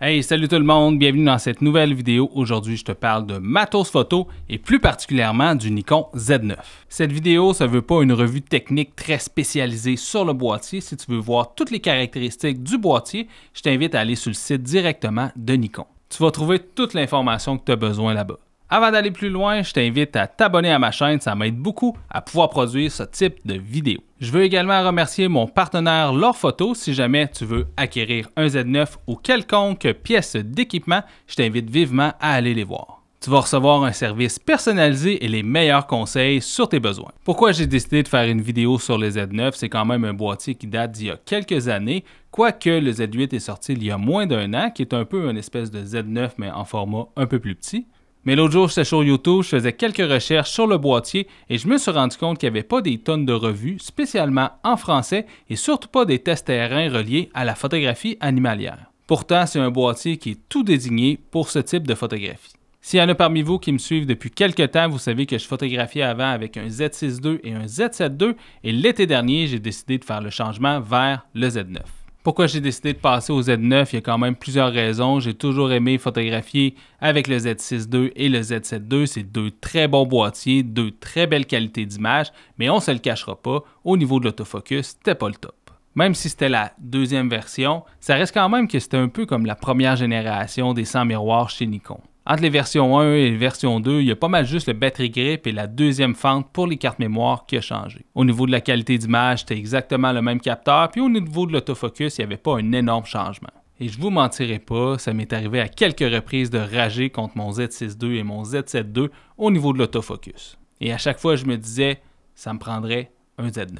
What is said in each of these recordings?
Hey, salut tout le monde, bienvenue dans cette nouvelle vidéo. Aujourd'hui, je te parle de matos photo et plus particulièrement du Nikon Z9. Cette vidéo, ça ne veut pas une revue technique très spécialisée sur le boîtier. Si tu veux voir toutes les caractéristiques du boîtier, je t'invite à aller sur le site directement de Nikon. Tu vas trouver toute l'information que tu as besoin là-bas. Avant d'aller plus loin, je t'invite à t'abonner à ma chaîne, ça m'aide beaucoup à pouvoir produire ce type de vidéo. Je veux également remercier mon partenaire Lore Photo. Si jamais tu veux acquérir un Z9 ou quelconque pièce d'équipement, je t'invite vivement à aller les voir. Tu vas recevoir un service personnalisé et les meilleurs conseils sur tes besoins. Pourquoi j'ai décidé de faire une vidéo sur le Z9? C'est quand même un boîtier qui date d'il y a quelques années, quoique le Z8 est sorti il y a moins d'un an, qui est un peu une espèce de Z9 mais en format un peu plus petit. Mais l'autre jour, j'étais sur YouTube, je faisais quelques recherches sur le boîtier et je me suis rendu compte qu'il n'y avait pas des tonnes de revues, spécialement en français et surtout pas des tests terrain reliés à la photographie animalière. Pourtant, c'est un boîtier qui est tout désigné pour ce type de photographie. S'il y en a parmi vous qui me suivent depuis quelques temps, vous savez que je photographiais avant avec un Z6 II et un Z7 II et l'été dernier, j'ai décidé de faire le changement vers le Z9. Pourquoi j'ai décidé de passer au Z9? Il y a quand même plusieurs raisons. J'ai toujours aimé photographier avec le Z6 II et le Z7 II. C'est deux très bons boîtiers, deux très belles qualités d'image, mais on ne se le cachera pas, au niveau de l'autofocus, c'était pas le top. Même si c'était la deuxième version, ça reste quand même que c'était un peu comme la première génération des 100 miroirs chez Nikon. Entre les versions 1 et les versions 2, il y a pas mal juste le battery grip et la deuxième fente pour les cartes mémoire qui a changé. Au niveau de la qualité d'image, c'était exactement le même capteur, puis au niveau de l'autofocus, il n'y avait pas un énorme changement. Et je vous mentirai pas, ça m'est arrivé à quelques reprises de rager contre mon Z6 II et mon Z7 II au niveau de l'autofocus. Et à chaque fois, je me disais, ça me prendrait un Z9.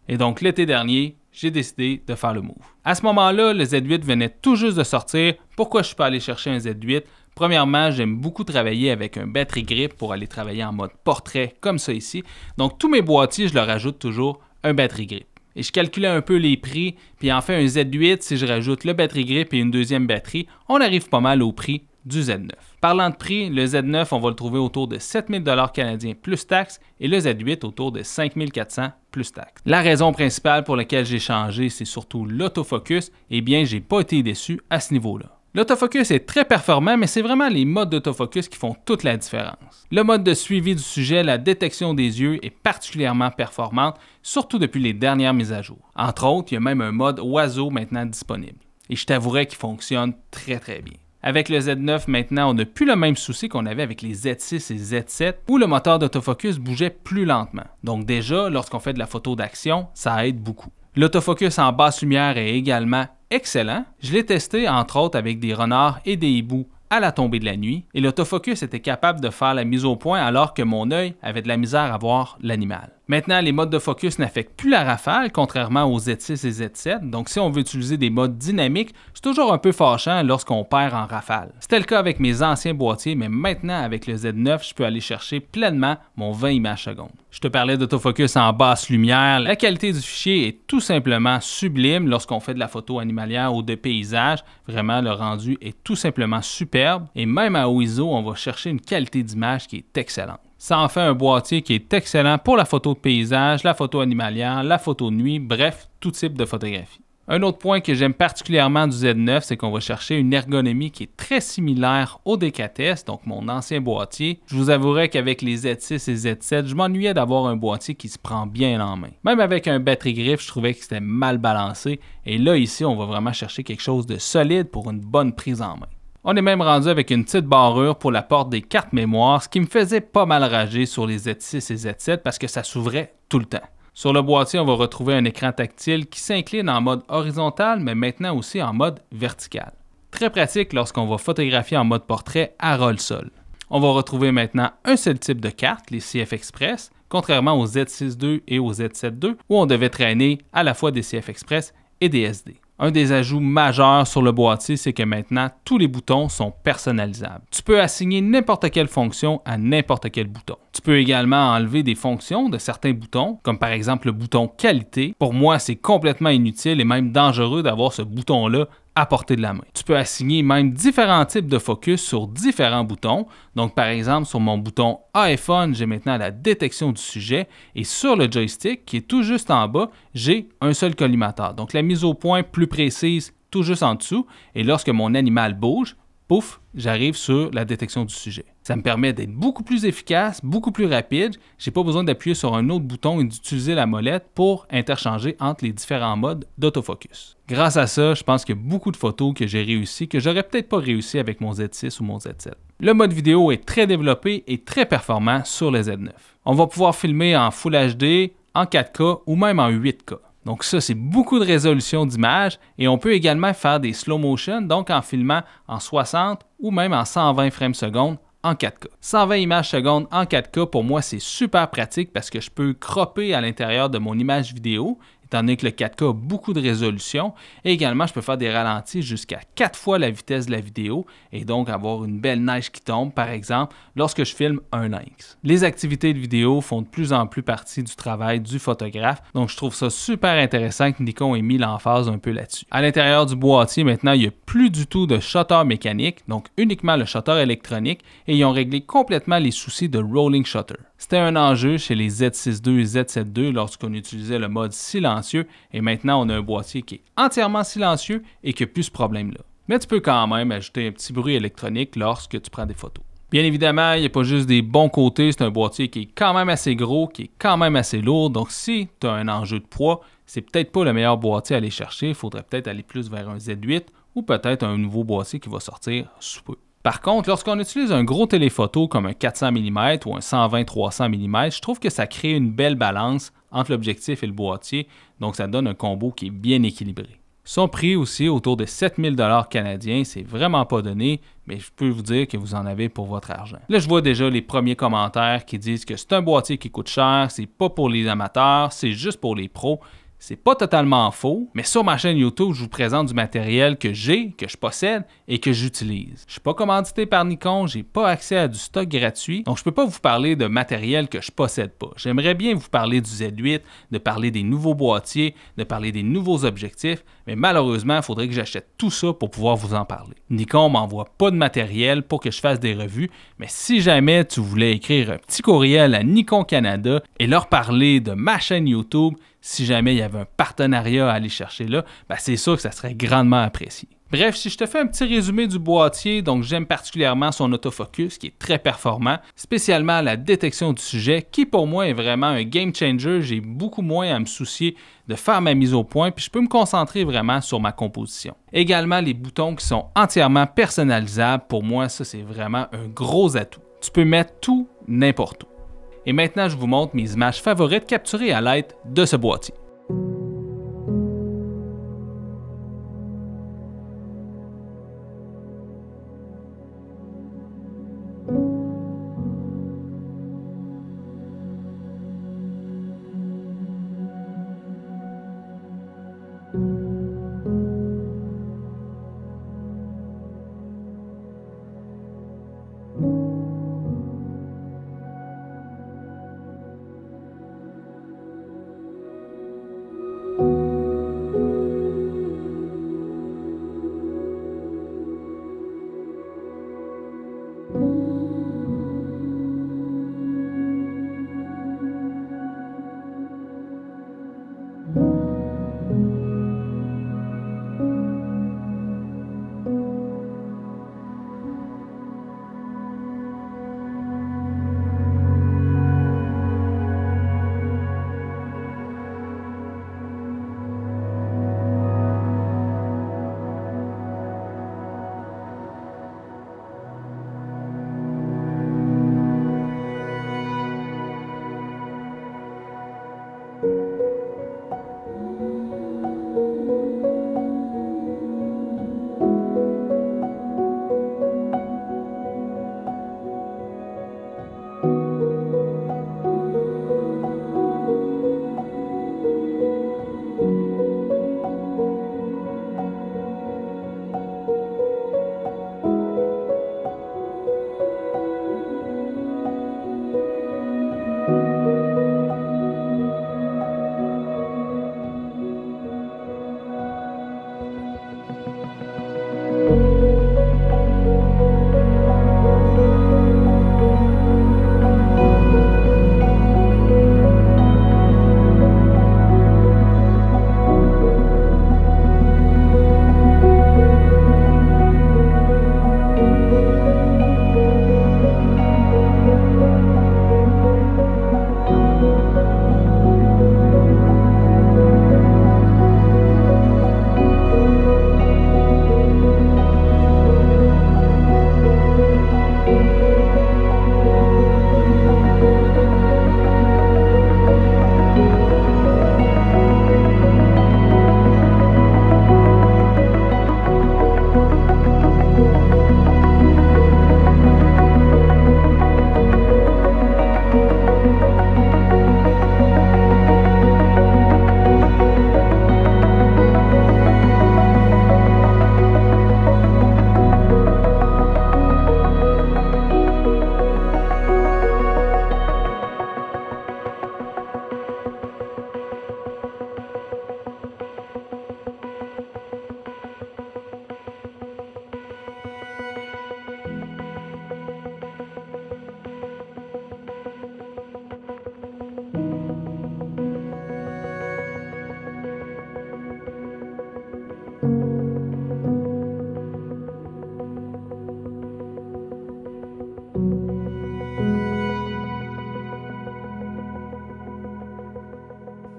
Et donc l'été dernier, j'ai décidé de faire le move. À ce moment-là, le Z8 venait tout juste de sortir. Pourquoi je suis pas allé chercher un Z8? Premièrement, j'aime beaucoup travailler avec un battery grip pour aller travailler en mode portrait comme ça ici. Donc tous mes boîtiers, je leur ajoute toujours un battery grip. Et je calculais un peu les prix, puis en fait un Z8, si je rajoute le battery grip et une deuxième batterie, on arrive pas mal au prix du Z9. Parlant de prix, le Z9, on va le trouver autour de 7 000 $ canadiens plus taxes et le Z8 autour de 5 400 plus taxes. La raison principale pour laquelle j'ai changé, c'est surtout l'autofocus. Eh bien, j'ai pas été déçu à ce niveau-là. L'autofocus est très performant, mais c'est vraiment les modes d'autofocus qui font toute la différence. Le mode de suivi du sujet, la détection des yeux est particulièrement performante, surtout depuis les dernières mises à jour. Entre autres, il y a même un mode oiseau maintenant disponible. Et je t'avouerai qu'il fonctionne très bien. Avec le Z9, maintenant, on n'a plus le même souci qu'on avait avec les Z6 et Z7, où le moteur d'autofocus bougeait plus lentement. Donc déjà, lorsqu'on fait de la photo d'action, ça aide beaucoup. L'autofocus en basse lumière est également excellent. Je l'ai testé entre autres avec des renards et des hiboux à la tombée de la nuit et l'autofocus était capable de faire la mise au point alors que mon œil avait de la misère à voir l'animal. Maintenant, les modes de focus n'affectent plus la rafale, contrairement aux Z6 et Z7. Donc, si on veut utiliser des modes dynamiques, c'est toujours un peu fâchant lorsqu'on perd en rafale. C'était le cas avec mes anciens boîtiers, mais maintenant, avec le Z9, je peux aller chercher pleinement mon 20 images secondes. Je te parlais d'autofocus en basse lumière. La qualité du fichier est tout simplement sublime lorsqu'on fait de la photo animalière ou de paysage. Vraiment, le rendu est tout simplement superbe. Et même à haut ISO, on va chercher une qualité d'image qui est excellente. Ça en fait un boîtier qui est excellent pour la photo de paysage, la photo animalière, la photo de nuit, bref, tout type de photographie. Un autre point que j'aime particulièrement du Z9, c'est qu'on va chercher une ergonomie qui est très similaire au DKS, donc mon ancien boîtier. Je vous avouerai qu'avec les Z6 et Z7, je m'ennuyais d'avoir un boîtier qui se prend bien en main. Même avec un battery grip, je trouvais que c'était mal balancé. Et là, ici, on va vraiment chercher quelque chose de solide pour une bonne prise en main. On est même rendu avec une petite barrure pour la porte des cartes mémoire, ce qui me faisait pas mal rager sur les Z6 et Z7 parce que ça s'ouvrait tout le temps. Sur le boîtier, on va retrouver un écran tactile qui s'incline en mode horizontal, mais maintenant aussi en mode vertical. Très pratique lorsqu'on va photographier en mode portrait à ras-le-sol. On va retrouver maintenant un seul type de carte, les CF Express, contrairement aux Z6 II et aux Z7 II, où on devait traîner à la fois des CF Express et des SD. Un des ajouts majeurs sur le boîtier, c'est que maintenant, tous les boutons sont personnalisables. Tu peux assigner n'importe quelle fonction à n'importe quel bouton. Tu peux également enlever des fonctions de certains boutons, comme par exemple le bouton qualité. Pour moi, c'est complètement inutile et même dangereux d'avoir ce bouton-là à portée de la main. Tu peux assigner même différents types de focus sur différents boutons. Donc, par exemple, sur mon bouton iPhone, j'ai maintenant la détection du sujet et sur le joystick, qui est tout juste en bas, j'ai un seul collimateur. Donc, la mise au point plus précise tout juste en dessous, et lorsque mon animal bouge, pouf, j'arrive sur la détection du sujet. Ça me permet d'être beaucoup plus efficace, beaucoup plus rapide. Je n'ai pas besoin d'appuyer sur un autre bouton et d'utiliser la molette pour interchanger entre les différents modes d'autofocus. Grâce à ça, je pense qu'il y a beaucoup de photos que j'ai réussi que j'aurais peut-être pas réussi avec mon Z6 ou mon Z7. Le mode vidéo est très développé et très performant sur le Z9. On va pouvoir filmer en Full HD, en 4K ou même en 8K. Donc ça, c'est beaucoup de résolution d'image et on peut également faire des slow motion, donc en filmant en 60 ou même en 120 frames secondes en 4K. 120 images secondes en 4K, pour moi, c'est super pratique parce que je peux cropper à l'intérieur de mon image vidéo, étant donné que le 4K a beaucoup de résolution. Et également, je peux faire des ralentis jusqu'à 4 fois la vitesse de la vidéo et donc avoir une belle neige qui tombe, par exemple, lorsque je filme un lynx. Les activités de vidéo font de plus en plus partie du travail du photographe, donc je trouve ça super intéressant que Nikon ait mis l'emphase un peu là-dessus. À l'intérieur du boîtier, maintenant, il n'y a plus du tout de shutter mécanique, donc uniquement le shutter électronique, et ils ont réglé complètement les soucis de rolling shutter. C'était un enjeu chez les Z6 II et Z7 II lorsqu'on utilisait le mode silencieux et maintenant on a un boîtier qui est entièrement silencieux et qui n'a plus ce problème-là. Mais tu peux quand même ajouter un petit bruit électronique lorsque tu prends des photos. Bien évidemment, il n'y a pas juste des bons côtés, c'est un boîtier qui est quand même assez gros, qui est quand même assez lourd, donc si tu as un enjeu de poids, c'est peut-être pas le meilleur boîtier à aller chercher, il faudrait peut-être aller plus vers un Z8 ou peut-être un nouveau boîtier qui va sortir sous peu. Par contre, lorsqu'on utilise un gros téléphoto comme un 400 mm ou un 120-300 mm, je trouve que ça crée une belle balance entre l'objectif et le boîtier, donc ça donne un combo qui est bien équilibré. Son prix aussi, autour de 7000 $ canadiens, c'est vraiment pas donné, mais je peux vous dire que vous en avez pour votre argent. Là, je vois déjà les premiers commentaires qui disent que c'est un boîtier qui coûte cher, c'est pas pour les amateurs, c'est juste pour les pros. C'est pas totalement faux, mais sur ma chaîne YouTube, je vous présente du matériel que j'ai, que je possède et que j'utilise. Je suis pas commandité par Nikon, j'ai pas accès à du stock gratuit, donc je peux pas vous parler de matériel que je possède pas. J'aimerais bien vous parler du Z8, de parler des nouveaux boîtiers, de parler des nouveaux objectifs, mais malheureusement, il faudrait que j'achète tout ça pour pouvoir vous en parler. Nikon m'envoie pas de matériel pour que je fasse des revues, mais si jamais tu voulais écrire un petit courriel à Nikon Canada et leur parler de ma chaîne YouTube, si jamais il y avait un partenariat à aller chercher là, c'est sûr que ça serait grandement apprécié. Bref, si je te fais un petit résumé du boîtier, donc j'aime particulièrement son autofocus qui est très performant, spécialement la détection du sujet qui pour moi est vraiment un game changer. J'ai beaucoup moins à me soucier de faire ma mise au point puis je peux me concentrer vraiment sur ma composition. Également les boutons qui sont entièrement personnalisables, pour moi ça c'est vraiment un gros atout. Tu peux mettre tout n'importe où. Et maintenant, je vous montre mes images favorites capturées à l'aide de ce boîtier.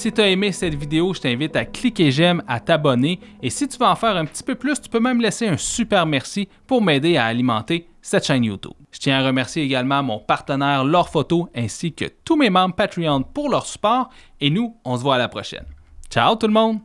Si tu as aimé cette vidéo, je t'invite à cliquer j'aime, à t'abonner et si tu veux en faire un petit peu plus, tu peux même laisser un super merci pour m'aider à alimenter cette chaîne YouTube. Je tiens à remercier également mon partenaire Lore Photo ainsi que tous mes membres Patreon pour leur support et nous, on se voit à la prochaine. Ciao tout le monde!